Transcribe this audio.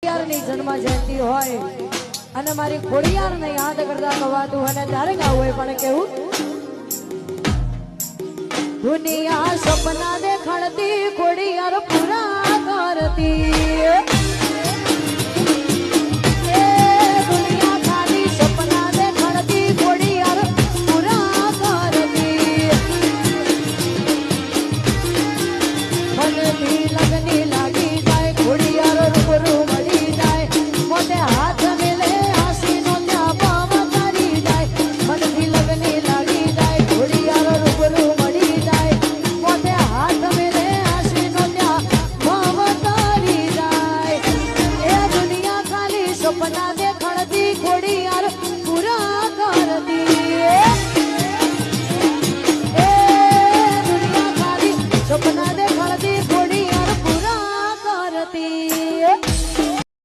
ખોડિયારની જન્મ જયંતિ હોય અને મારી ખોડિયારને યાદ કરતા કવાતું અને ત્યારે ગાવું હોય પણ કેવું દુનિયા સપના દેખાડતી ખોડિયાર પૂરા કરતી દુનિયા ખાલી સપના દેખાડતી ખોડિયાર પૂરા કરતી મનથી લગની લાગી જાય ખોડિયાર રૂબરૂ મળી જાય મોટે હાથ મેલે હાસીનો ત્યાં પાવ તારી જાય મનથી લગની લાગી જાય ખોડિયાર રૂબરૂ મળી જાય મોટે હાથ મેલે હાસીનો ત્યાં પાવ તારી જાય એ દુનિયા ખાલી સપના દેખાડતી ખોડિયાર